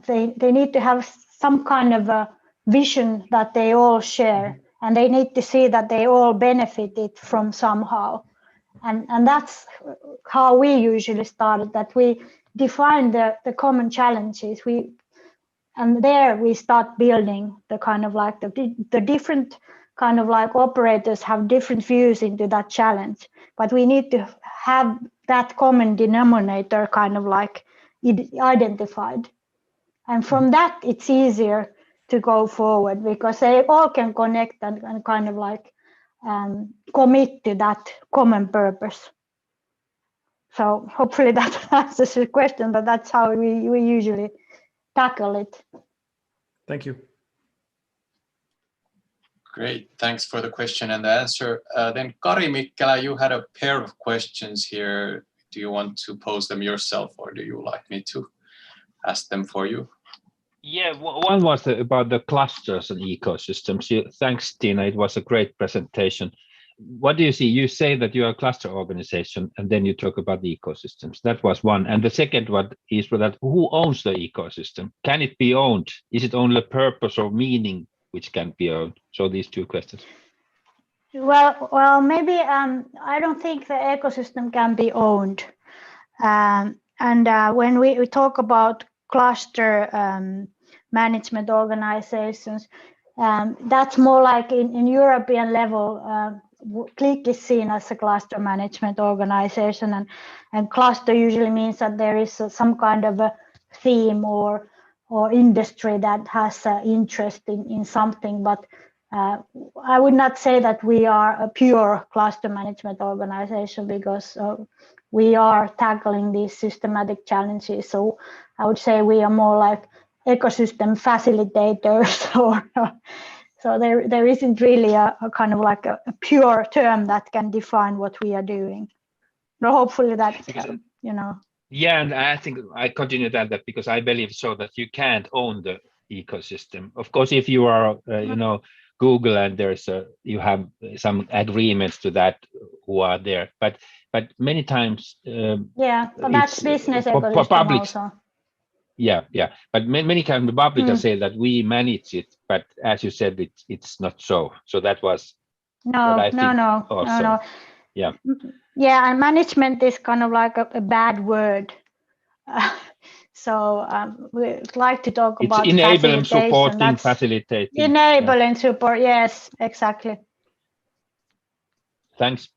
They need to have some kind of a vision that they all share, and they need to see that they all benefited from somehow. And that's how we usually started, that we define the common challenges. And there we start building the kind of like the different kind of like operators have different views into that challenge, but we need to have that common denominator kind of like identified. And from that, it's easier to go forward, because they all can connect and kind of like commit to that common purpose. So hopefully that answers the question, but that's how we usually tackle it. Thank you. Great, thanks for the question and the answer. Then Kari Mikkelä, you had a pair of questions here. Do you want to pose them yourself, or do you like me to ask them for you? Yeah, one was about the clusters and ecosystems. Thanks, Tiina. It was a great presentation. What do you see? You say that you are a cluster organization, and then you talk about the ecosystems. That was one. And the second one is for that, who owns the ecosystem? Can it be owned? Is it only purpose or meaning which can be owned? So these two questions. Well, maybe I don't think the ecosystem can be owned. When we talk about cluster management organizations, that's more like in European level. CLIC is seen as a cluster management organization, and cluster usually means that there is some kind of a theme or industry that has interest in something, but I would not say that we are a pure cluster management organization, because we are tackling these systematic challenges. So I would say we are more like ecosystem facilitators, so there isn't really a kind of like a pure term that can define what we are doing. But hopefully that, Yeah, and I think I continue that because I believe so that you can't own the ecosystem. Of course, if you are, Google, and you have some agreements to that who are there, but many times. But that's business ecosystem public, also. Yeah, but many times the public say that we manage it, but as you said, it's not so. So that was no. Yeah, and management is kind of like a bad word. So we like to talk about enabling, supporting, facilitating. Enabling, support, yes, exactly. Thanks.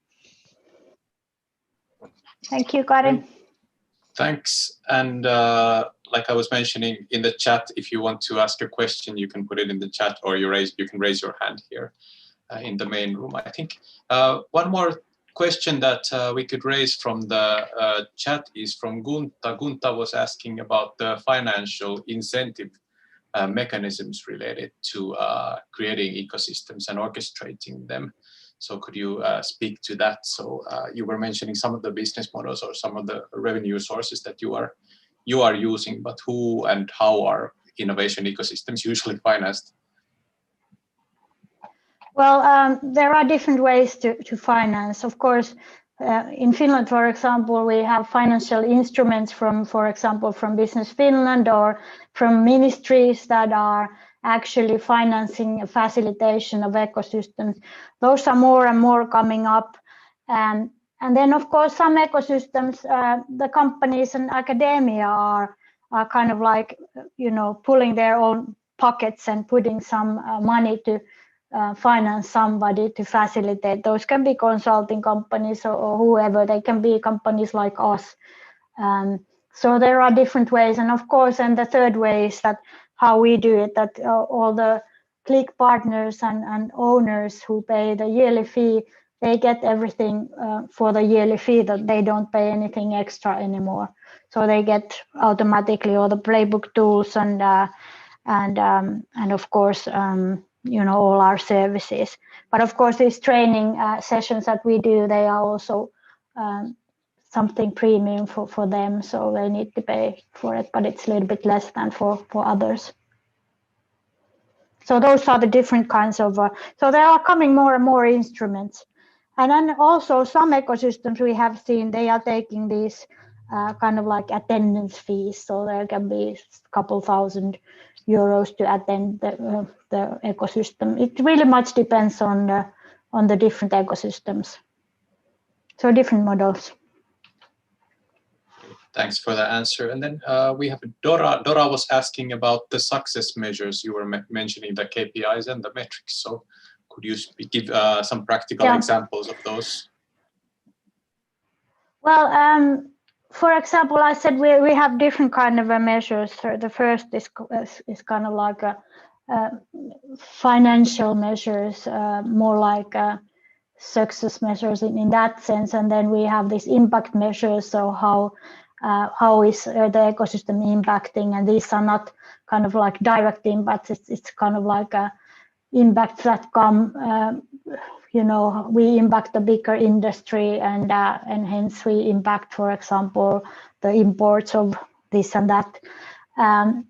Thank you, Karin. Thanks. And like I was mentioning in the chat, if you want to ask a question, you can put it in the chat, or you can raise your hand here in the main room. I think one more question that we could raise from the chat is from Gunta. Gunta was asking about the financial incentive mechanisms related to creating ecosystems and orchestrating them. So could you speak to that? So you were mentioning some of the business models or some of the revenue sources that you are using, but who and how are innovation ecosystems usually financed? Well, there are different ways to finance. Of course, in Finland, for example, we have financial instruments from, for example, from Business Finland or from ministries that are actually financing a facilitation of ecosystems. Those are more and more coming up. And then, of course, some ecosystems, the companies and academia are kind of like, pulling their own pockets and putting some money to finance somebody to facilitate. Those can be consulting companies or whoever. They can be companies like us. So there are different ways. And of course, and the third way is that how we do it, that all the CLIC partners and owners who pay the yearly fee, they get everything for the yearly fee, that they don't pay anything extra anymore. So they get automatically all the Playbook tools and of course, all our services. But of course, these training sessions that we do, they are also something premium for them, so they need to pay for it, but it's a little bit less than for others. So those are the different kinds of, so there are coming more and more instruments. And then also some ecosystems we have seen, they are taking these kind of like attendance fees. So there can be a couple thousand euros to attend the ecosystem. It really much depends on the different ecosystems. So different models. Thanks for the answer. And then we have Dora. Dora was asking about the success measures. You were mentioning the KPIs and the metrics. So could you give some practical examples of those? Well, for example, I said we have different kind of measures. The first is kind of like financial measures, more like success measures in that sense. And then we have these impact measures. So how is the ecosystem impacting? And these are not kind of like direct impacts. It's kind of like impacts that come. We impact the bigger industry, and hence we impact, for example, the imports of this and that.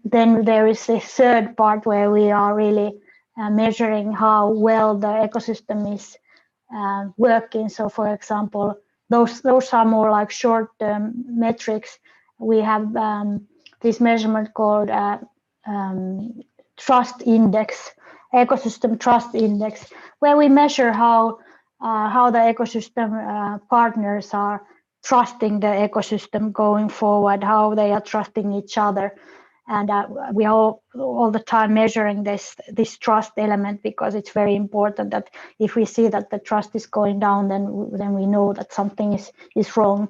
Then there is a third part where we are really measuring how well the ecosystem is working. So, for example, those are more like short-term metrics. We have this measurement called trust index, ecosystem trust index, where we measure how the ecosystem partners are trusting the ecosystem going forward, how they are trusting each other. And we are all the time measuring this trust element, because it's very important that if we see that the trust is going down, then we know that something is wrong.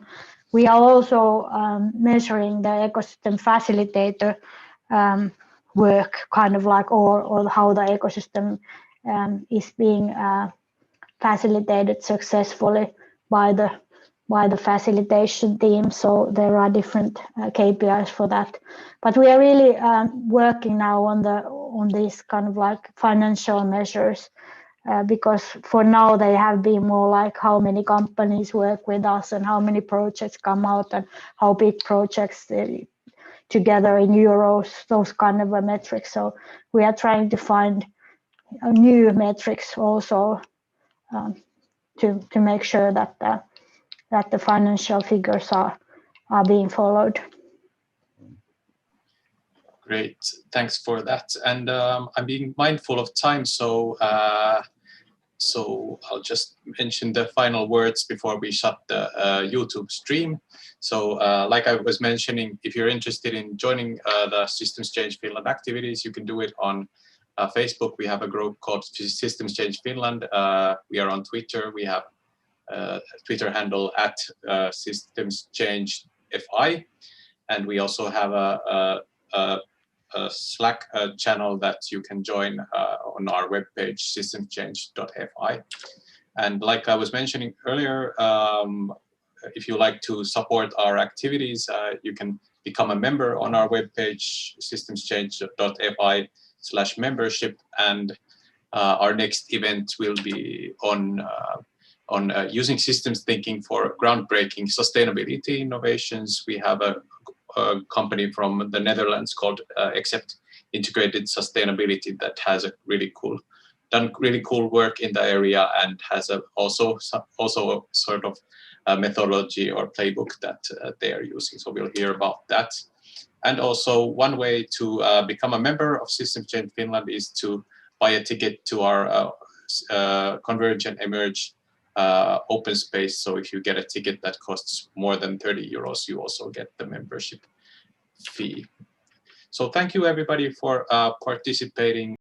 We are also measuring the ecosystem facilitator work, kind of like, or how the ecosystem is being facilitated successfully by the facilitation team. So there are different KPIs for that. But we are really working now on these kind of like financial measures, because for now they have been more like how many companies work with us and how many projects come out and how big projects together in euros, those kind of metrics. So we are trying to find new metrics also to make sure that the financial figures are being followed. Great, thanks for that. And I'm being mindful of time, so I'll just mention the final words before we shut the YouTube stream. So like I was mentioning, if you're interested in joining the Systems Change Finland activities, you can do it on Facebook. We have a group called Systems Change Finland. We are on Twitter. We have Twitter handle at @systemschangefi, and we also have a Slack channel that you can join on our webpage systemchange.fi. And like I was mentioning earlier, if you like to support our activities, you can become a member on our webpage systemschange.fi/membership, and our next event will be on using systems thinking for groundbreaking sustainability innovations. We have a company from the Netherlands called Accept Integrated Sustainability that has a done really cool work in the area, and has also a sort of methodology or playbook that they are using. So we'll hear about that. And also one way to become a member of Systems Change Finland is to buy a ticket to our Converge and Emerge open space. So if you get a ticket that costs more than 30 euros, you also get the membership fee. So thank you everybody for participating.